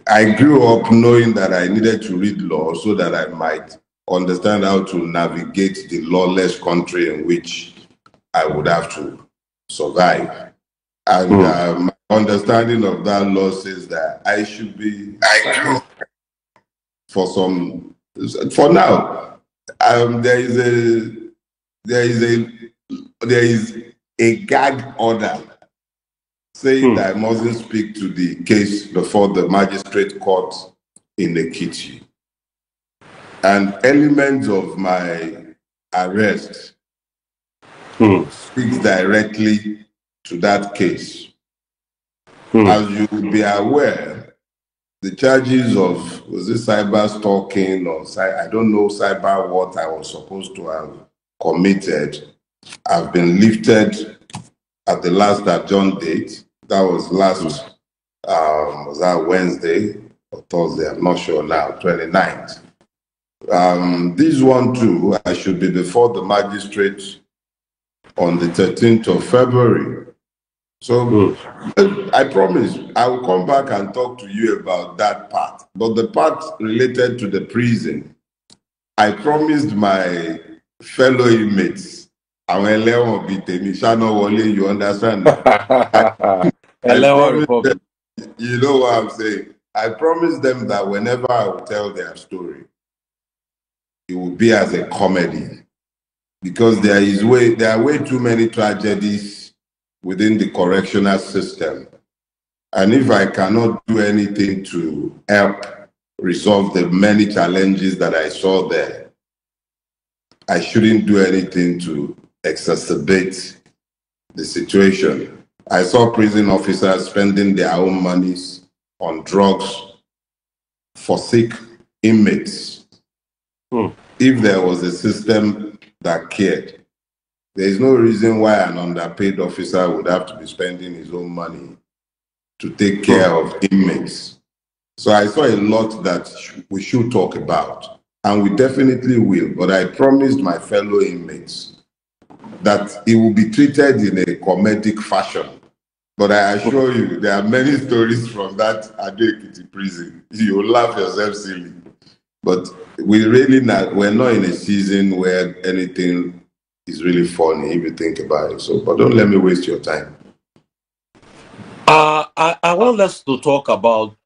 I grew up knowing that I needed to read law so that I might understand how to navigate the lawless country in which I would have to survive. And my understanding of that law says that I should be for now. There is a gag order saying that I mustn't speak to the case before the magistrate court in Ekiti. And elements of my arrest speaks directly to that case. As you will be aware, the charges of, was it cyber stalking or I don't know cyber what I was supposed to have committed, have been lifted at the last adjourned date. That was last, was that Wednesday or Thursday? I'm not sure now, 29th. This one too, I should be before the magistrate on the 13th of February. So I promise I will come back and talk to you about that part. But the part related to the prison, I promised my fellow inmates, you understand? You know what I'm saying? I promised them that whenever I will tell their story, it will be as a comedy. Because there are way too many tragedies within the correctional system. And if I cannot do anything to help resolve the many challenges that I saw there, I shouldn't do anything to exacerbate the situation. I saw prison officers spending their own monies on drugs for sick inmates. If there was a system that cared, there is no reason why an underpaid officer would have to be spending his own money to take care of inmates. So I saw a lot that we should talk about, and we definitely will. But I promised my fellow inmates that it will be treated in a comedic fashion. But I assure you, there are many stories from that ABDUCTION prison. You'll laugh yourself silly. But we're not in a season where anything is really funny if you think about it. So, but don't let me waste your time. I want us to talk about,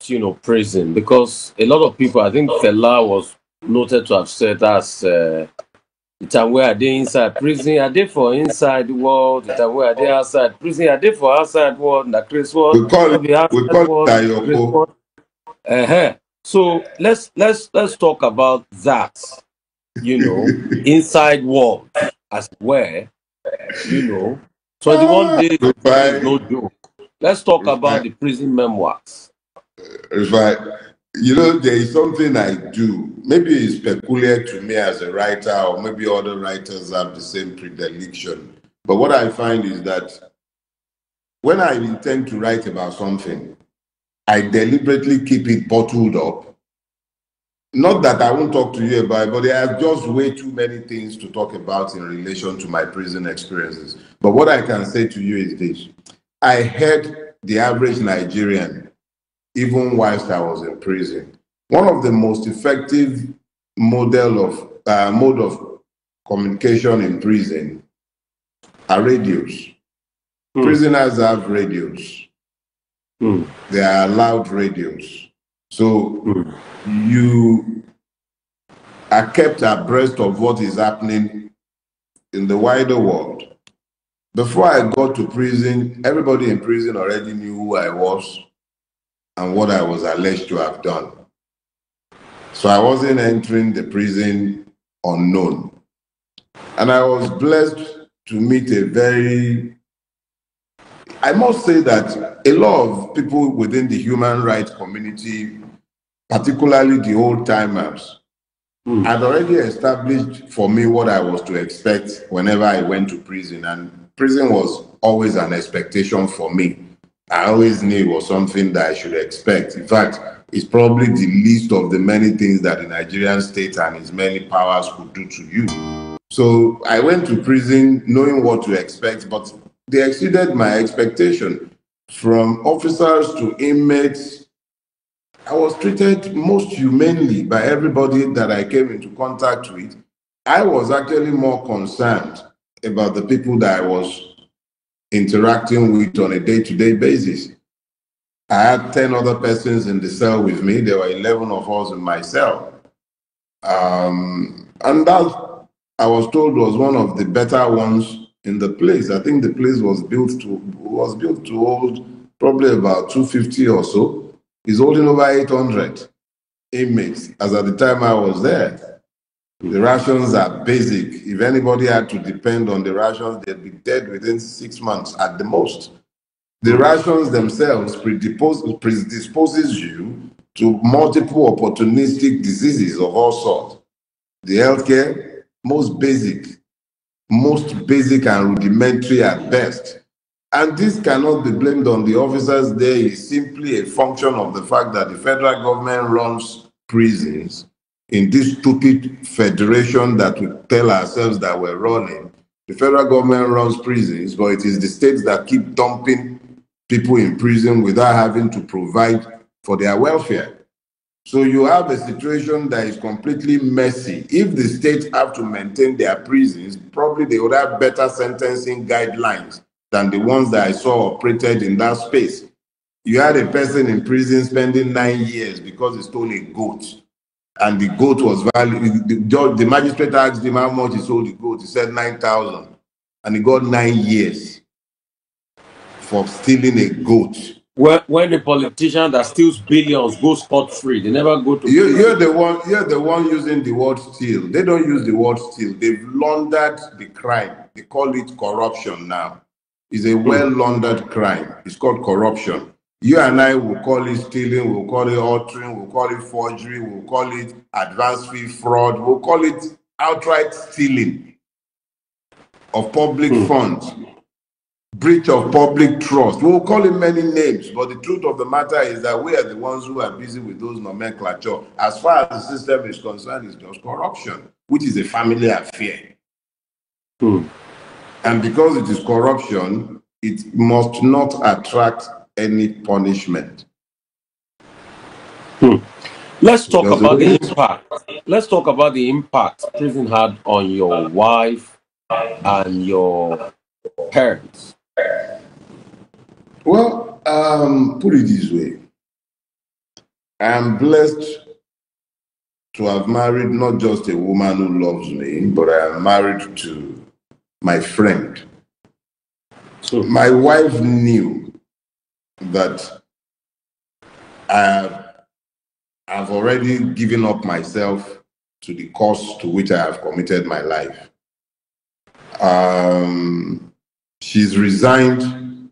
prison, because a lot of people, I think Fela was noted to have said that's it's where are they inside prison, are they for inside the world, it's where are they outside prison, are they for outside world, the Chris world, we call it So let's talk about that, inside world as well, 21 days is no joke. Let's talk about the prison memoirs. Rufai, there is something I do. Maybe it's peculiar to me as a writer, or maybe other writers have the same predilection. But what I find is that when I intend to write about something, I deliberately keep it bottled up. Not that I won't talk to you about it, but there are just way too many things to talk about in relation to my prison experiences. But what I can say to you is this. I heard the average Nigerian, even whilst I was in prison. One of the most effective mode of communication in prison are radios. Prisoners have radios. They are allowed radios. So you are kept abreast of what is happening in the wider world. Before I got to prison, everybody in prison already knew who I was and what I was alleged to have done. So I wasn't entering the prison unknown. And I was blessed to meet I must say that a lot of people within the human rights community, particularly the old timers, had already established for me what I was to expect whenever I went to prison. And prison was always an expectation for me. I always knew it was something that I should expect. In fact, it's probably the least of the many things that the Nigerian state and its many powers could do to you. So I went to prison knowing what to expect, but they exceeded my expectation. From officers to inmates, I was treated most humanely by everybody that I came into contact with. I was actually more concerned about the people that I was interacting with on a day-to-day basis. I had 10 other persons in the cell with me. There were 11 of us in my cell. And that, I was told, was one of the better ones in the place. I think the place was built to hold probably about 250 or so. It's holding over 800 inmates, as at the time I was there. The rations are basic. If anybody had to depend on the rations, they'd be dead within 6 months at the most. The rations themselves predisposes you to multiple opportunistic diseases of all sorts. The healthcare, most basic and rudimentary at best. And this cannot be blamed on the officers there. It's simply a function of the fact that the federal government runs prisons in this stupid federation that we tell ourselves that we're running. The federal government runs prisons, but it is the states that keep dumping people in prison without having to provide for their welfare. So you have a situation that is completely messy. If the states have to maintain their prisons, probably they would have better sentencing guidelines than the ones that I saw operated in that space. You had a person in prison spending 9 years because he stole a goat. And the goat was valued. The magistrate asked him how much he sold the goat. He said 9,000. And he got 9 years for stealing a goat. When the politician that steals billions goes scot-free, they never go to prison. You're the one using the word steal. They don't use the word steal. They've laundered the crime. They call it corruption now. It's a well-laundered crime. It's called corruption. You and I will call it stealing, we'll call it altering, we'll call it forgery, we'll call it advance fee fraud, we'll call it outright stealing of public funds. Breach of public trust. We'll call it many names, but the truth of the matter is that we are the ones who are busy with those nomenclature. As far as the system is concerned, it's just corruption, which is a family affair. And because it is corruption, it must not attract any punishment. Let's talk about the impact. Let's talk about the impact prison had on your wife and your parents. Well, put it this way. I am blessed to have married not just a woman who loves me, but I am married to my friend. So my wife knew that I've already given up myself to the cause to which I have committed my life. She's resigned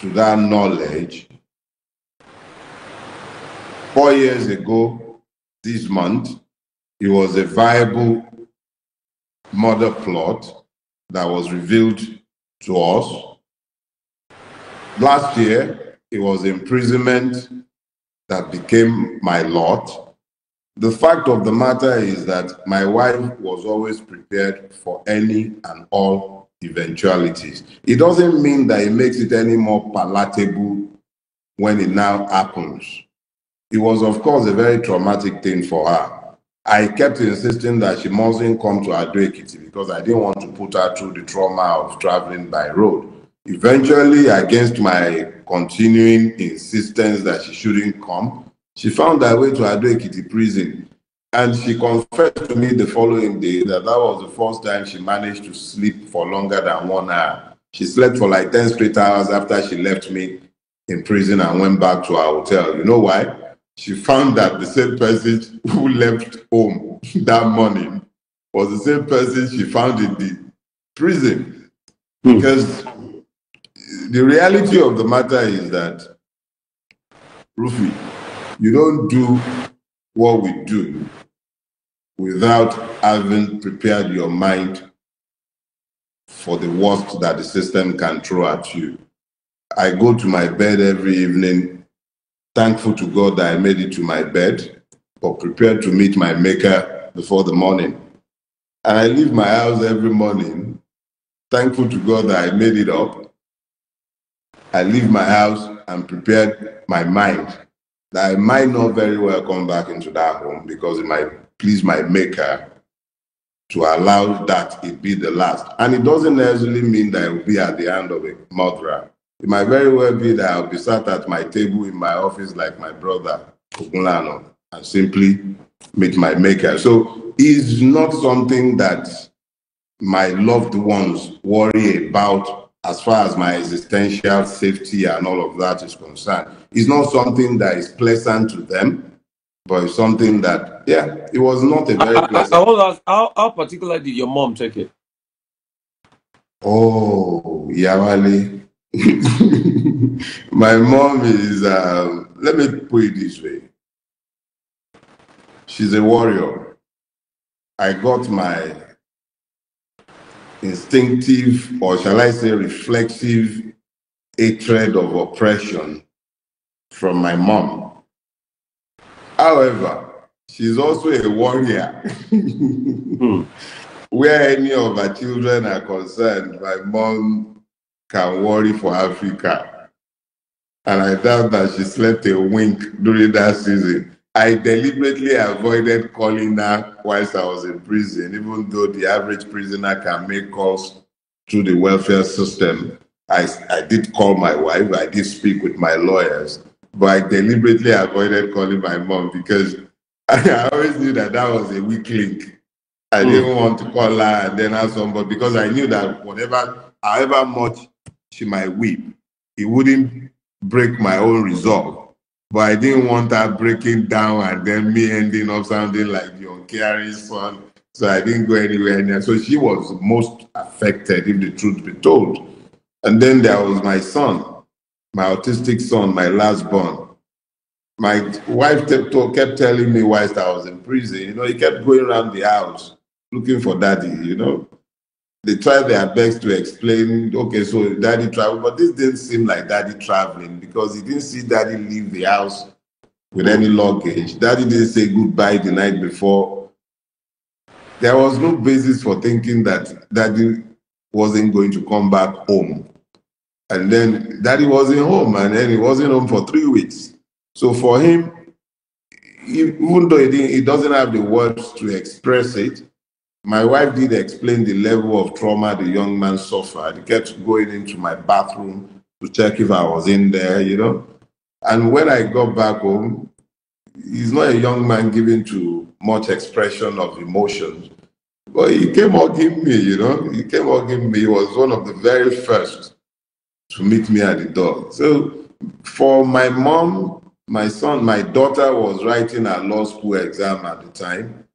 to that knowledge. 4 years ago, this month, it was a viable murder plot that was revealed to us. Last year, it was imprisonment that became my lot. The fact of the matter is that my wife was always prepared for any and all eventualities. It doesn't mean that it makes it any more palatable when it now happens. It was, of course, a very traumatic thing for her. I kept insisting that she mustn't come to ABDUCTION because I didn't want to put her through the trauma of traveling by road. Eventually, against my continuing insistence that she shouldn't come, she found her way to ABDUCTION prison. And she confessed to me the following day that that was the first time she managed to sleep for longer than 1 hour. She slept for like 10 straight hours after she left me in prison and went back to our hotel. You know why? She found that the same person who left home that morning was the same person she found in the prison. Because the reality of the matter is that, Rufai, you don't do what we do without having prepared your mind for the worst that the system can throw at you. I go to my bed every evening, thankful to God that I made it to my bed, but prepared to meet my maker before the morning. And I leave my house every morning, thankful to God that I made it up. I leave my house and prepared my mind that I might not very well come back into that home because it might please my maker to allow that it be the last. And it doesn't necessarily mean that it will be at the hand of a murderer. It might very well be that I'll be sat at my table in my office like my brother, Ogunlano, and simply meet my maker. So it's not something that my loved ones worry about as far as my existential safety and all of that is concerned. It's not something that is pleasant to them, but it's something that, yeah, it was not a very I pleasant. want to ask, how particular did your mom take it? Oh, Yawali. My mom is, let me put it this way. She's a warrior. I got my instinctive, or shall I say reflexive, hatred of oppression from my mom. However, she's also a warrior. Where any of her children are concerned, my mom can worry for Africa. And I doubt that she slept a wink during that season. I deliberately avoided calling her whilst I was in prison, even though the average prisoner can make calls through the welfare system. I did call my wife, I did speak with my lawyers, but I deliberately avoided calling my mom because I always knew that that was a weak link. I didn't want to call her and then have somebody because I knew that however much she might weep, it wouldn't break my own resolve. But I didn't want her breaking down and then me ending up sounding like the uncaring son. So I didn't go anywhere near. So she was most affected, if the truth be told. And then there was my son, my autistic son, my last born. My wife kept telling me whilst I was in prison, he kept going around the house looking for daddy. They tried their best to explain, okay, so daddy traveled, but this didn't seem like daddy traveling because he didn't see daddy leave the house with any luggage. Daddy didn't say goodbye the night before. There was no basis for thinking that daddy wasn't going to come back home. And then daddy wasn't home, and then he wasn't home for 3 weeks. So for him, even though he doesn't have the words to express it, my wife did explain the level of trauma the young man suffered. He kept going into my bathroom to check if I was in there. And when I got back home, he's not a young man given to much expression of emotions. But he came hugging me, He came hugging me. He was one of the very first to meet me at the door. So for my mom, my son, my daughter was writing her law school exam at the time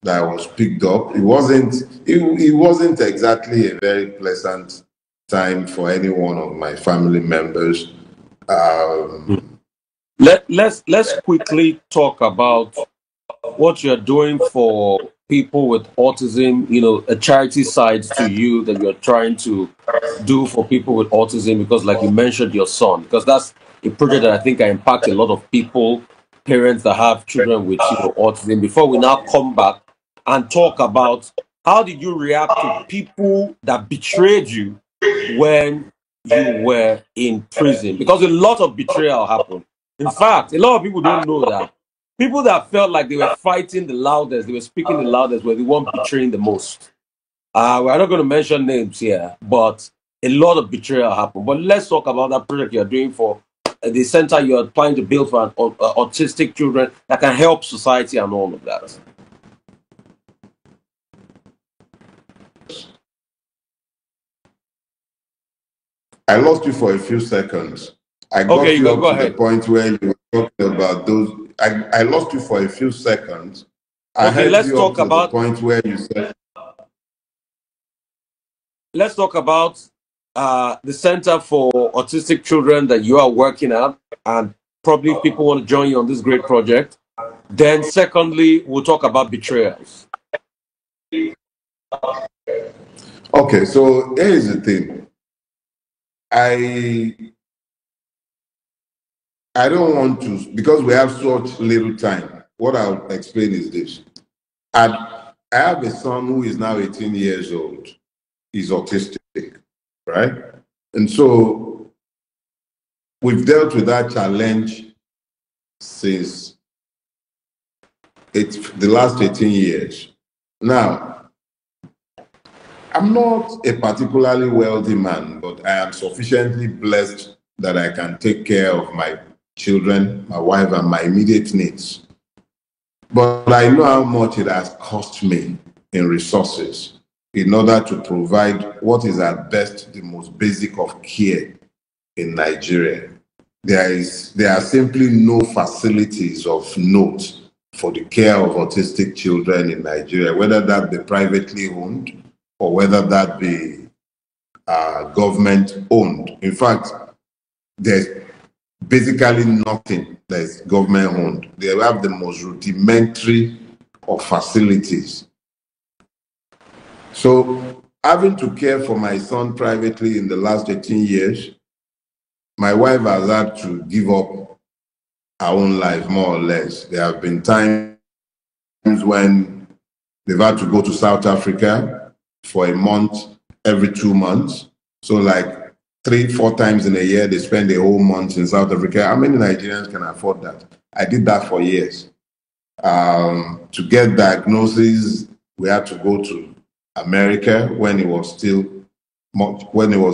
that I was picked up. It wasn't exactly a very pleasant time for any one of my family members. Let's quickly talk about what you're doing for people with autism, a charity side to you that you're trying to do for people with autism, because like you mentioned your son, because that's a project that I think can impact a lot of people, parents that have children with autism. Before we now come back and talk about how did you react to people that betrayed you when you were in prison, because a lot of betrayal happened. In fact, a lot of people don't know that people that felt like they were fighting the loudest, they were speaking the loudest, were the one betraying the most. We're not going to mention names here, but a lot of betrayal happened. But let's talk about that project you're doing for the center you're planning to build for autistic children that can help society and all of that. I lost you for a few seconds. I got Okay, you you go, up go to the ahead. point where you were talking about those. I lost you for a few seconds. I Okay, heard let's you up talk to the about point where you said, let's talk about the Center for Autistic Children that you are working at, and probably people want to join you on this great project. Then, secondly, we'll talk about betrayals. okay, so here is the thing. I don't want to, because we have such little time. What I'll explain is this. I have a son who is now 18 years old. He's autistic, right? And so we've dealt with that challenge since the last 18 years. Now, I'm not a particularly wealthy man, but I am sufficiently blessed that I can take care of my children, my wife, and my immediate needs. But I know how much it has cost me in resources in order to provide what is at best the most basic of care in Nigeria. There are simply no facilities of note for the care of autistic children in Nigeria, whether that be privately owned or whether that be government owned. In fact, there's basically nothing that is government owned. They have the most rudimentary of facilities. So having to care for my son privately in the last 18 years, my wife has had to give up her own life, more or less. There have been times when they've had to go to South Africa for a month every 2 months. So like 3-4 times in a year, they spend a whole month in South Africa. How many Nigerians can afford that? I did that for years. To get diagnosis, we had to go to America when he was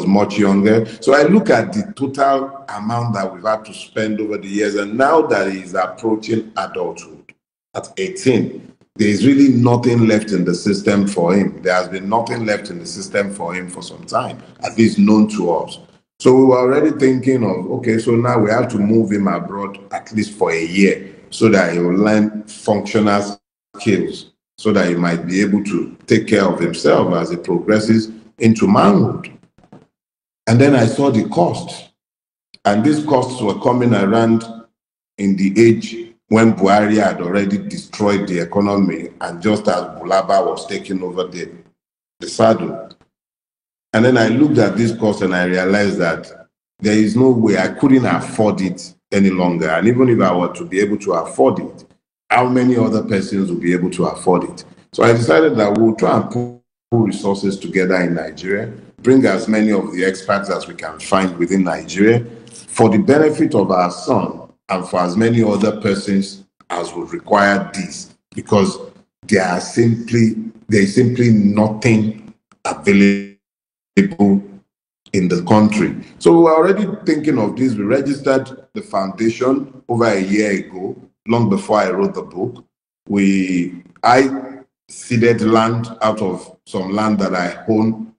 much younger. So I look at the total amount that we've had to spend over the years, and now that he's approaching adulthood at 18, there is really nothing left in the system for him. There has been nothing left in the system for him for some time, at least known to us. So we were already thinking of, okay, so now we have to move him abroad at least for a year so that he will learn functional skills, so that he might be able to take care of himself as he progresses into manhood. And then I saw the costs. And these costs were coming around in the age when Buhari had already destroyed the economy, and just as Bulaba was taking over the saddle. And then I looked at this cost and I realized that there is no way I couldn't afford it any longer. And even if I were to be able to afford it, how many other persons will be able to afford it? So I decided that we'll try and pull resources together in Nigeria, bring as many of the experts as we can find within Nigeria for the benefit of our son and for as many other persons as would require this, because there is simply nothing available in the country. So we were already thinking of this. We registered the foundation over a year ago, long before I wrote the book. I ceded land out of some land that I own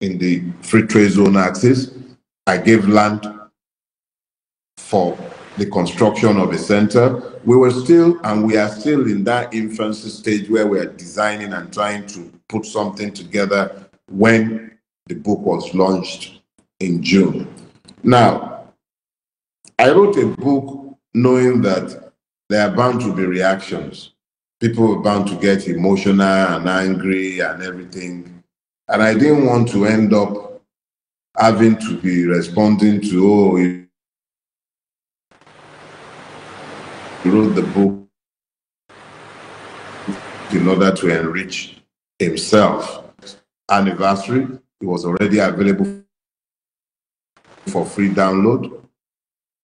in the free trade zone axis. I gave land for the construction of a center. We are still in that infancy stage where we are designing and trying to put something together when the book was launched in June. Now, I wrote a book knowing that there are bound to be reactions. People are bound to get emotional and angry and everything. And I didn't want to end up having to be responding to, oh, he wrote the book in order to enrich himself. Anniversary, it was already available for free download.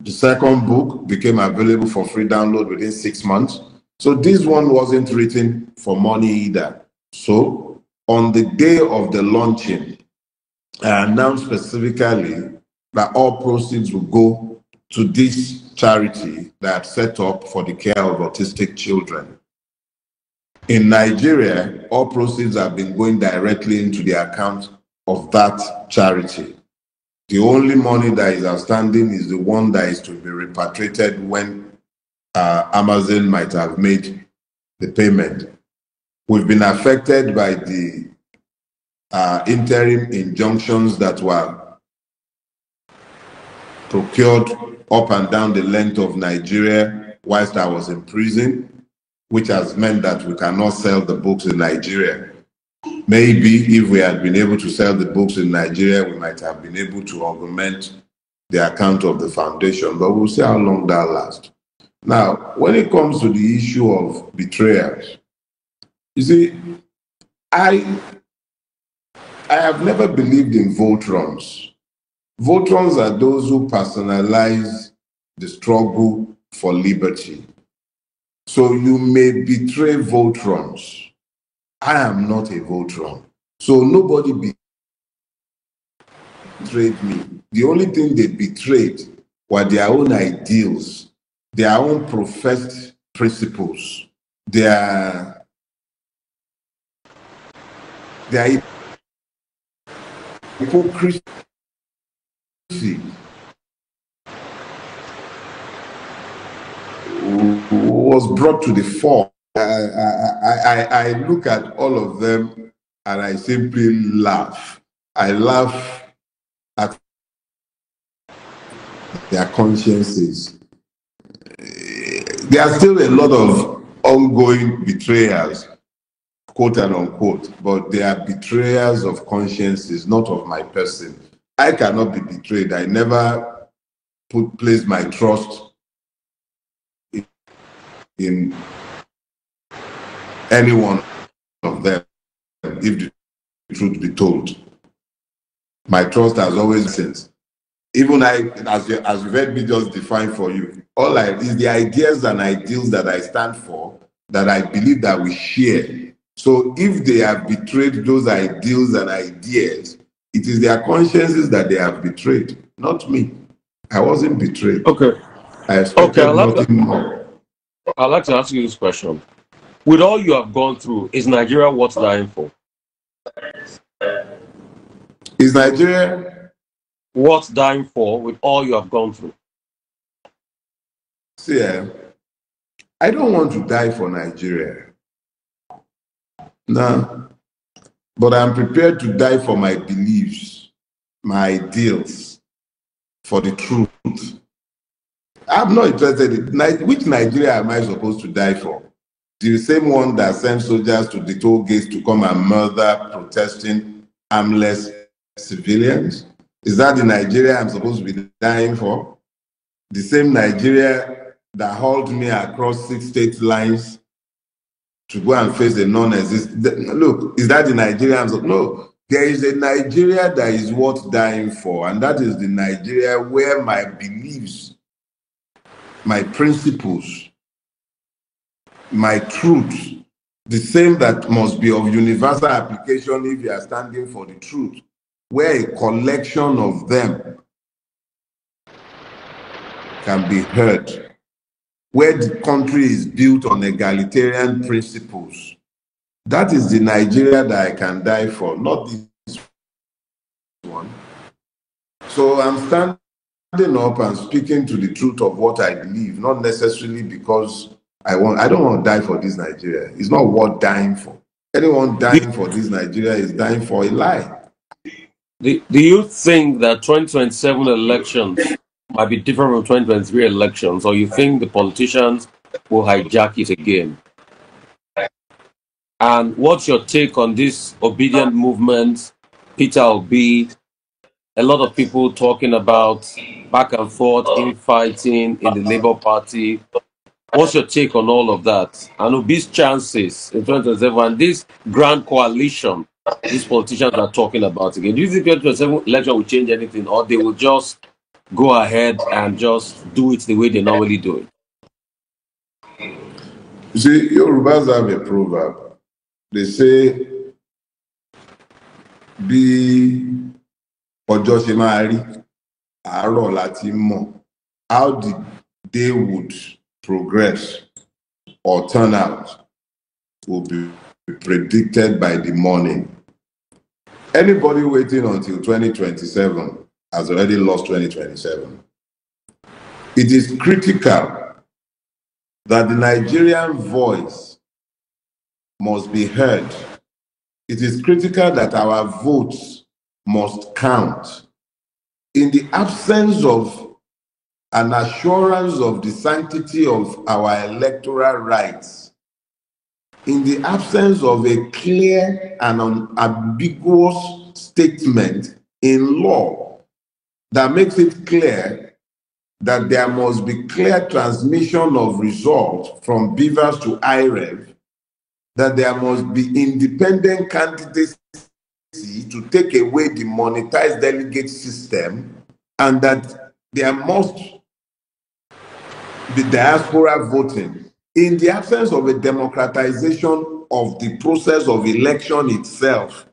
The second book became available for free download within 6 months. So this one wasn't written for money either. So on the day of the launching, I announced specifically that all proceeds will go to this charity that I set up for the care of autistic children. In Nigeria, all proceeds have been going directly into the account of that charity. The only money that is outstanding is the one that is to be repatriated when Amazon might have made the payment. We've been affected by the interim injunctions that were procured up and down the length of Nigeria whilst I was in prison, which has meant that we cannot sell the books in Nigeria. Maybe if we had been able to sell the books in Nigeria, we might have been able to augment the account of the foundation, but we'll see how long that lasts. Now, when it comes to the issue of betrayers, you see, I have never believed in votrons. Votrons are those who personalize the struggle for liberty. So you may betray Voltrons. I am not a Voltron. So nobody betrayed me. The only thing they betrayed were their own ideals, their own professed principles, their hypocrisy was brought to the fore. I look at all of them and I simply laugh. I laugh at their consciences. There are still a lot of ongoing betrayals, quote and unquote, but they are betrayals of consciences, not of my person. I cannot be betrayed. I never placed my trust in any one of them, if the truth be told. My trust has always been, even as you've heard me just define for you, is the ideas and ideals that I stand for, that I believe that we share. So if they have betrayed those ideals and ideas, it is their consciences that they have betrayed, not me. I wasn't betrayed. Okay. I expected nothing more. I'd like to ask you this question. With all you have gone through, is Nigeria worth dying for? Is Nigeria worth dying for with all you have gone through? See, I don't want to die for Nigeria. No. But I'm prepared to die for my beliefs, my ideals, for the truth. I'm not interested in which Nigeria am I supposed to die for? The same one that sends soldiers to the toll gates to come and murder protesting, armless civilians? Is that the Nigeria I'm supposed to be dying for? The same Nigeria that hauled me across 6 state lines to go and face a non-existent... Look, is that the Nigeria I'm supposed... No, there is a Nigeria that is worth dying for, and that is the Nigeria where my beliefs, my principles, my truth, the same that must be of universal application if you are standing for the truth, where a collection of them can be heard, where the country is built on egalitarian principles. That is the Nigeria that I can die for, not this one. So I'm standing up and speaking to the truth of what I believe, not necessarily because I don't want to die for this Nigeria. It's not worth dying for. Anyone dying for this Nigeria is dying for a lie. Do you think that 2027 elections might be different from 2023 elections, or you think the politicians will hijack it again? And what's your take on this obedient movement, Peter Obi, a lot of people talking about back and forth, infighting in the Labour Party? What's your take on all of that? And Obi's chances in 2027 and this grand coalition these politicians are talking about again? Do you think 2027 election will change anything, or they will just go ahead and just do it the way they normally do it? You see, Yorubas have a proverb. They say, bí ọjọ́ ṣe máa rí, àárọ̀ láti mọ̀. How the day would progress or turn out will be predicted by the morning. Anybody waiting until 2027 has already lost 2027. It is critical that the Nigerian voice must be heard. It is critical that our votes must count. In the absence of an assurance of the sanctity of our electoral rights, in the absence of a clear and unambiguous statement in law that makes it clear that there must be clear transmission of results from Beavers to IREV, that there must be independent candidacy to take away the monetized delegate system, and that there must the diaspora voting, in the absence of a democratization of the process of election itself,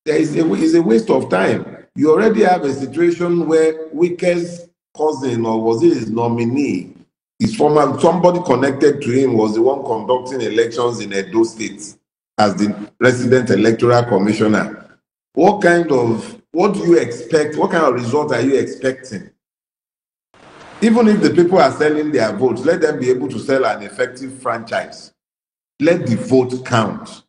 it's a waste of time. You already have a situation where Wike's cousin, or was it his nominee, his former, somebody connected to him was the one conducting elections in Edo State as the resident electoral commissioner. What do you expect? What kind of result are you expecting? Even if the people are selling their votes, let them be able to sell an effective franchise. Let the vote count.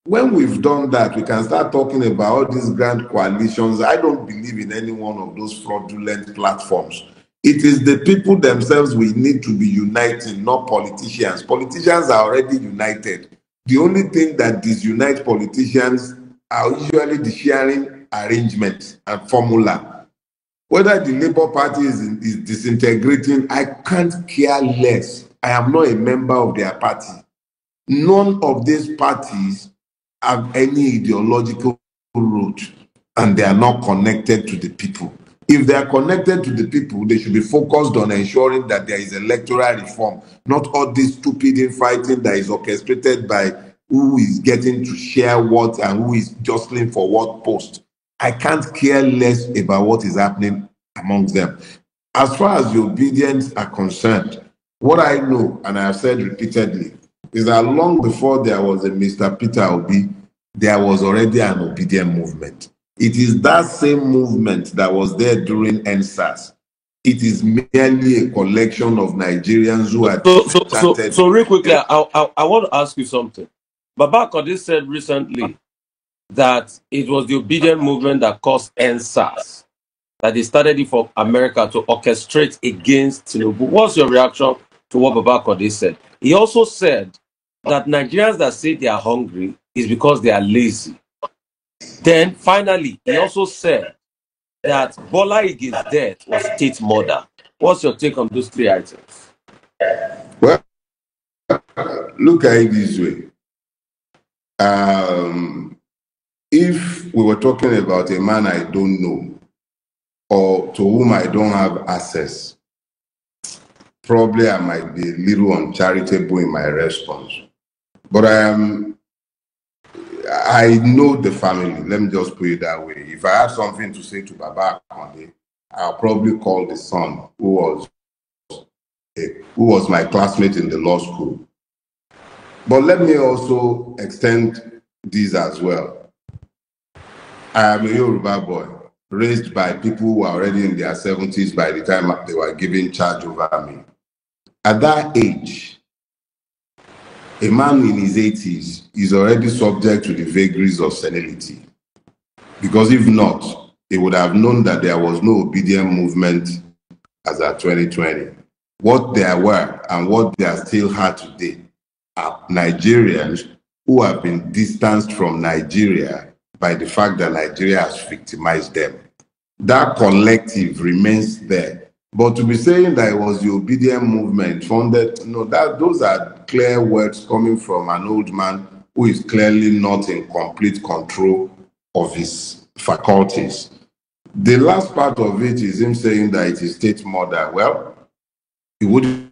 When we've done that, we can start talking about all these grand coalitions. I don't believe in any one of those fraudulent platforms. It is the people themselves we need to be uniting, not politicians. Politicians are already united. The only thing that disunites politicians are usually the sharing arrangement and formula. Whether the Labour Party is disintegrating, I can't care less. I am not a member of their party. None of these parties have any ideological root, and they are not connected to the people. If they are connected to the people, they should be focused on ensuring that there is electoral reform, not all this stupid infighting that is orchestrated by who is getting to share what and who is jostling for what post. I can't care less about what is happening amongst them. As far as the obedience are concerned, what I know, and I have said repeatedly, is that long before there was a Mr. Peter Obi, there was already an obedient movement. It is that same movement that was there during NSAS. It is merely a collection of Nigerians who are chatted. So real quickly, I want to ask you something. Baba Kode said recently that it was the obedient movement that caused NSAS, that they started it for America to orchestrate against Tinubu. What's your reaction to what Baba Kode said? He also said that Nigerians that say they are hungry is because they are lazy. Then finally, he also said that Bola Ige's death was state murder. What's your take on those three items? Well, look at it this way. If we were talking about a man I don't know or to whom I don't have access, probably I might be a little uncharitable in my response. But I know the family. Let me just put it that way. If I have something to say to Baba Akonde, I'll probably call the son who was my classmate in the law school. But let me also extend this as well. I am a Yoruba boy, raised by people who were already in their 70s by the time they were given charge over me. At that age, a man in his 80s is already subject to the vagaries of senility. Because if not, he would have known that there was no obedient movement as at 2020. What there were and what they are still had today are Nigerians who have been distanced from Nigeria by the fact that Nigeria has victimized them. That collective remains there. But to be saying that it was the obedient movement funded, no, those are clear words coming from an old man who is clearly not in complete control of his faculties. The last part of it is him saying that it is state murder. Well, it wouldn't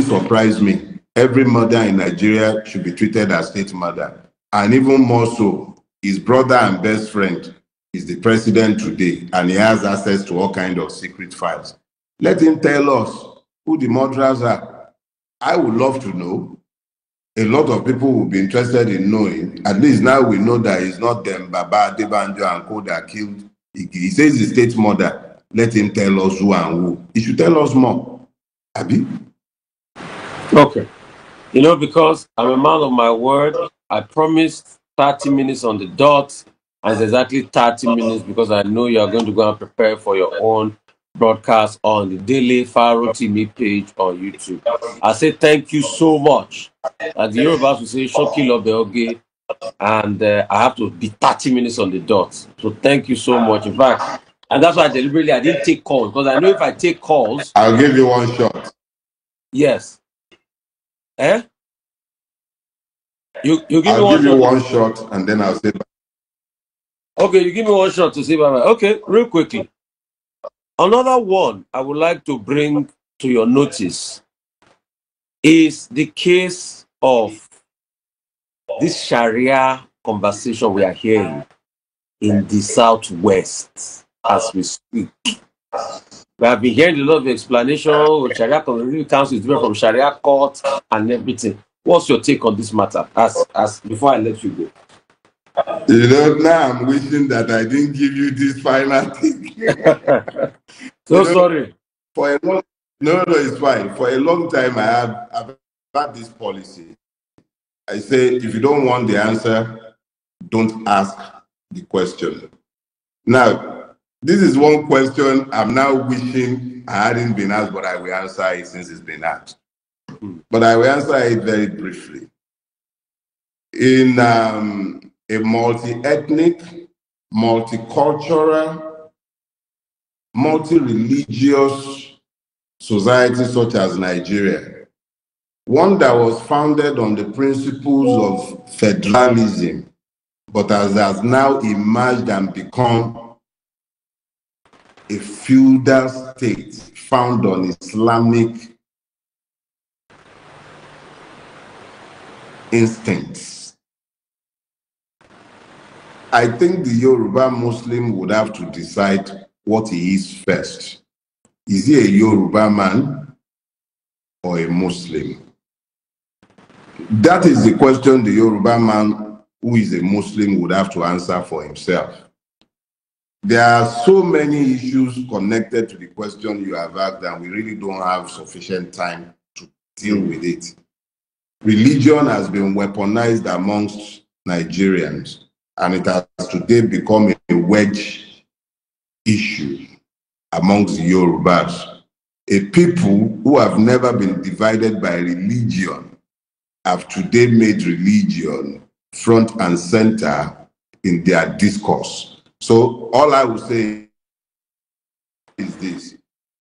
surprise me. Every murder in Nigeria should be treated as state murder. And even more so, his brother and best friend is the president today, and he has access to all kinds of secret files. Let him tell us who the murderers are. I would love to know. A lot of people will be interested in knowing. At least now we know that it's not them, Baba, Debanjo, and Co that killed. He says the state murder. Let him tell us who and who. He should tell us more. Abi? Okay. You know, because I'm a man of my word, I promised 30 minutes on the dot, and it's exactly 30 minutes because I know you are going to go and prepare for your own broadcast on the Daily Faro TV page on YouTube. I say thank you so much. And the Yorubas will say, Shoki Lobe Oge, and I have to be 30 minutes on the dot. So thank you so much. In fact, and that's why deliberately I didn't take calls, because I know if I take calls, I'll give you one shot. yes. Eh? You give I'll me one give shot. you one shot and then I'll say bye. Okay, you give me one shot to say bye bye. Okay, real quickly. Another one I would like to bring to your notice is the case of this Sharia conversation we are hearing in the Southwest as we speak. We have been hearing a lot of explanation. Sharia Community Council is different from Sharia court and everything. What's your take on this matter? As before I let you go. Now I'm wishing that I didn't give you this final thing. Sorry. For a long, no, it's fine. For a long time, I've had this policy. I say, if you don't want the answer, don't ask the question. Now, this is one question I'm now wishing I hadn't been asked, but I will answer it since it's been asked. But I will answer it very briefly. In a multi-ethnic, multicultural, multi-religious society such as Nigeria, one that was founded on the principles of federalism, but has now emerged and become a feudal state found on Islamic instincts. I think the Yoruba Muslim would have to decide what he is first. Is he a Yoruba man or a Muslim? That is the question the Yoruba man who is a Muslim would have to answer for himself. There are so many issues connected to the question you have asked, and we really don't have sufficient time to deal with it. Religion has been weaponized amongst Nigerians, and it has today become a wedge issue amongst the Yorubas. A people who have never been divided by religion have today made religion front and center in their discourse. So all I will say is this: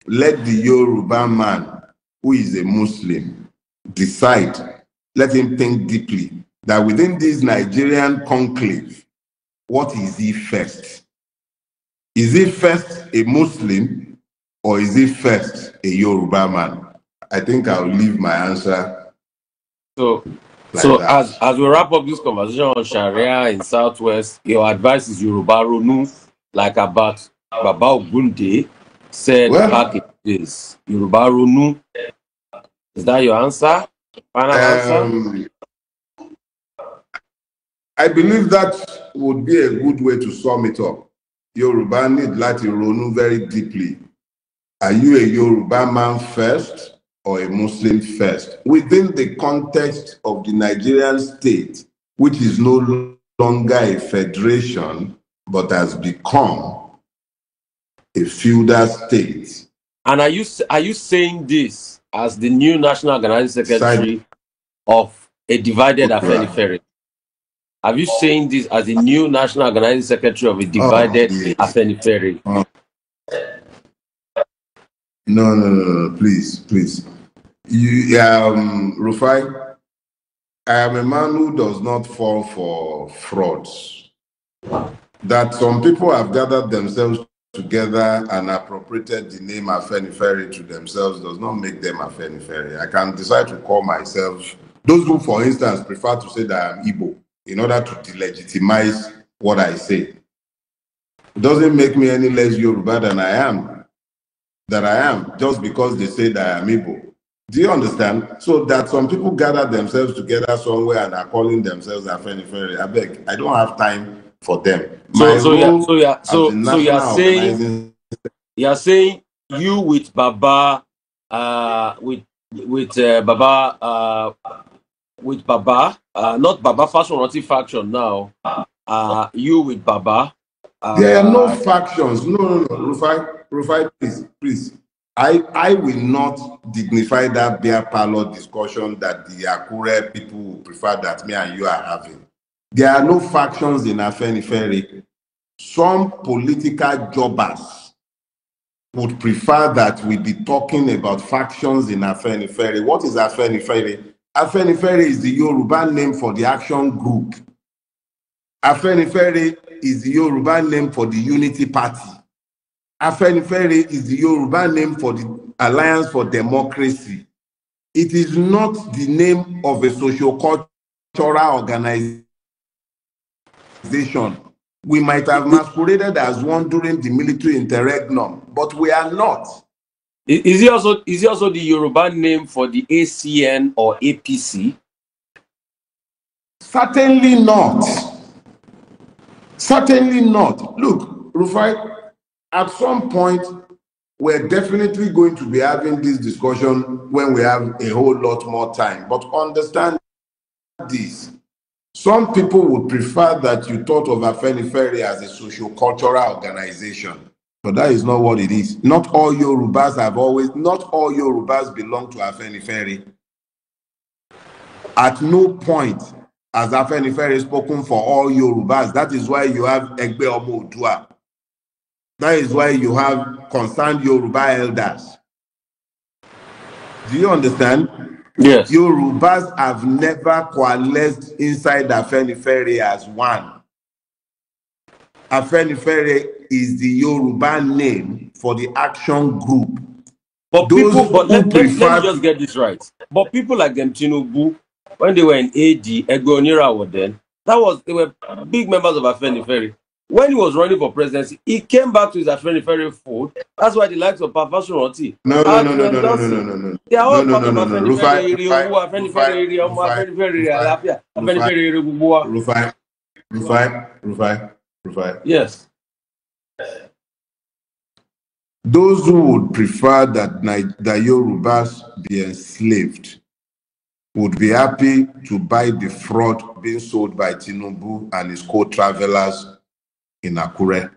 let the Yoruba man who is a Muslim decide, let him think deeply, that within this Nigerian conclave, what is he first? Is he first a Muslim or is he first a Yoruba man? I think I'll leave my answer. So as we wrap up this conversation on Sharia in Southwest, your advice is Yoruba Ronu, like about Baba Ogunde said back in the days. Yoruba Ronu. Is that your answer? Final answer? I believe that would be a good way to sum it up. Yoruba need láti ronú very deeply. Are you a Yoruba man first or a Muslim first? Within the context of the Nigerian state, which is no longer a federation, but has become a feudal state. And are you saying this as the new National Organizing Secretary of a divided Afenifere? Have you saying this as the new National Organizing Secretary of a divided Afenifere? No, please. You, Rufai, I am a man who does not fall for frauds. That some people have gathered themselves together and appropriated the name Afenifere to themselves does not make them Afenifere. I can decide to call myself, those who, for instance, prefer to say that I'm Igbo in order to delegitimize what I say. It doesn't make me any less Yoruba than I am, just because they say that I am Igbo. Do you understand? So that some people gather themselves together somewhere and are calling themselves Afenifere. I beg, I don't have time for them. So you're saying you with Baba, not Baba Fashion faction now. You with Baba. There are no factions. No. Rufai, please. I will not dignify that beer parlor discussion that the Akure people will prefer that me and you are having. There are no factions in Afenifere. Some political jobbers would prefer that we be talking about factions in Afenifere. What is Afenifere? Afenifere is the Yoruba name for the action group. Afenifere is the Yoruba name for the unity party. Afenifere is the Yoruba name for the Alliance for Democracy. It is not the name of a socio-cultural organization. We might have masqueraded as one during the military interregnum, but we are not. Is it also the Yoruba name for the ACN or APC? Certainly not. Certainly not. Look, Rufai, at some point, we're definitely going to be having this discussion when we have a whole lot more time. But understand this. Some people would prefer that you thought of Afenifere as a socio-cultural organization. But that is not what it is. Not all Yorubas belong to Afenifere. At no point has Afenifere spoken for all Yorubas. That is why you have Egbe Omo Oodua. That is why you have concerned Yoruba elders. Do you understand? Yes. Yorubas have never coalesced inside Afenifere as one. Afenifere is the Yoruba name for the action group. But let me just get this right. But people like them, Tinubu, when they were in AD, Egbe Onirawo then, they were big members of Afenifere. When he was running for presidency, he came back to his Afenifere fold. That's why the likes of Papa Shorty. No. They are all part of Afenifere area, Afenifere area, Afenifere area, Rufai. Yes. Those who would prefer that Yorubas be enslaved would be happy to buy the fraud being sold by Tinubu and his co-travelers in Akure.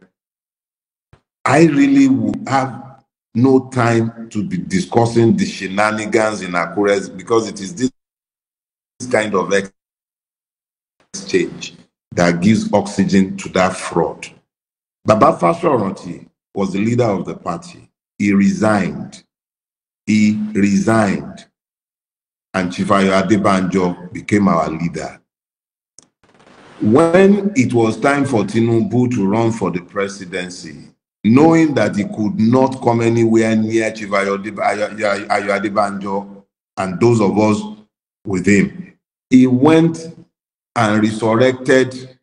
I really would have no time to be discussing the shenanigans in Akure because it is this kind of exchange that gives oxygen to that fraud. Baba Fashoranti was the leader of the party. He resigned. And Chifayo Adebanjo became our leader. When it was time for Tinubu to run for the presidency, knowing that he could not come anywhere near Chifayo Adebanjo and those of us with him, he went and resurrected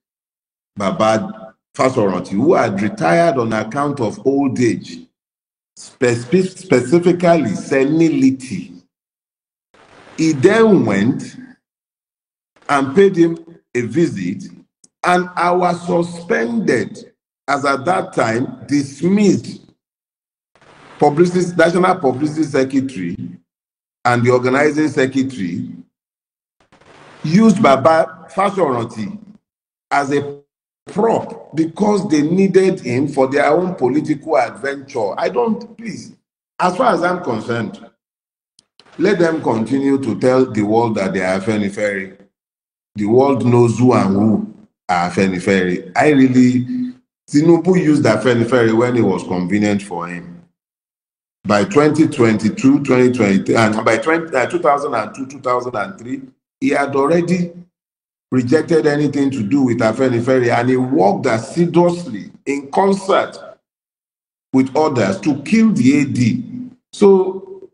Baba Fashoranti, who had retired on account of old age, specifically senility. He then went and paid him a visit, and I was suspended as at that time dismissed National Publicity Secretary and the organizing secretary used Baba Fashoranti as a prop because they needed him for their own political adventure. Please, as far as I'm concerned, let them continue to tell the world that they are Afenifere. The world knows who and who are Afenifere. Tinubu used Afenifere when it was convenient for him. By 2022, 2023, and by 2002, 2003, he had already rejected anything to do with Afenifere, and he worked assiduously in concert with others to kill the AD. So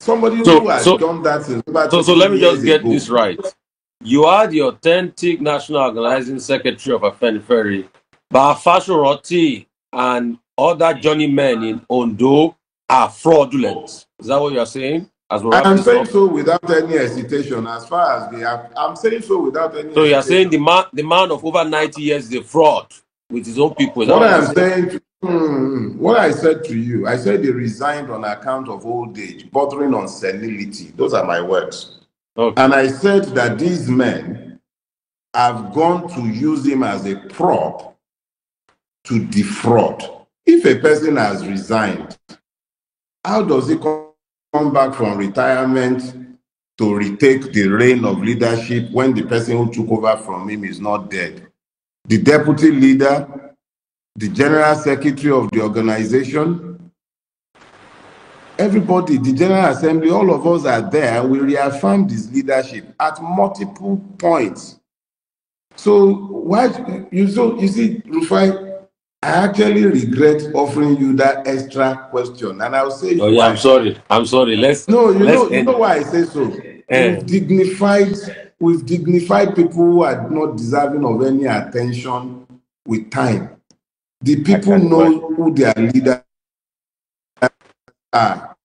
somebody who has done that since about so let me just get this right. You are the authentic national organizing secretary of Afenifere, but Fashoranti and other journeymen in Ondo are fraudulent. Is that what you are saying? I'm saying so without any hesitation. As far as I'm saying so without any hesitation. So you are saying the man of over 90 years is a fraud with his own people. What I said to you, I said he resigned on account of old age, bordering on senility. Those are my words. Okay. And I said that these men have gone to use him as a prop to defraud. If a person has resigned, how does he come back from retirement to retake the reign of leadership when the person who took over from him is not dead? The deputy leader, the general secretary of the organization, everybody, the General Assembly, all of us are there, and we reaffirmed his leadership at multiple points. So why you see, Rufai, I actually regret offering you that extra question, and I'll say Oh you yeah, I'm why. sorry. I'm sorry. No, Let's you know end. why I say so. Eh, We've dignified people who are not deserving of any attention with time. The I people can imagine. know who their leaders are,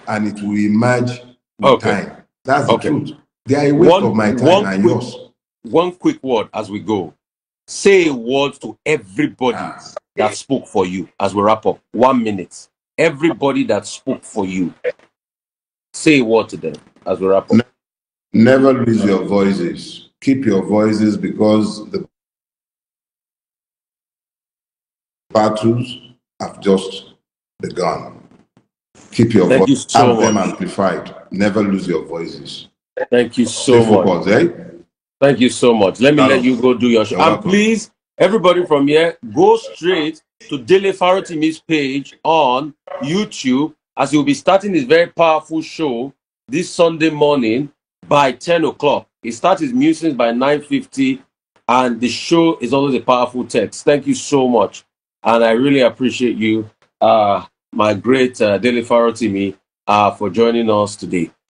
and it will emerge with Okay. time. That's the Okay. truth. They are a waste One of my time one and quick yours. one quick word as we go. Say a word to everybody that spoke for you as we wrap up. 1 minute. Everybody that spoke for you. Say a word to them as we wrap up. Never lose your voices. Keep your voices because the battles have just begun. Keep your Thank voice. you so Have them much. amplified. Never lose your voices. Thank you Stay so much. focused, eh? Thank you so much. Let me let you Carlos, go do your show. you're And welcome. please, everybody from here, go straight to Dele Farotimi's page on YouTube as he'll be starting his very powerful show this Sunday morning by 10 o'clock. He starts his musings by 9:50, and the show is always a powerful text. Thank you so much. And I really appreciate you, my great Dele Farotimi, for joining us today.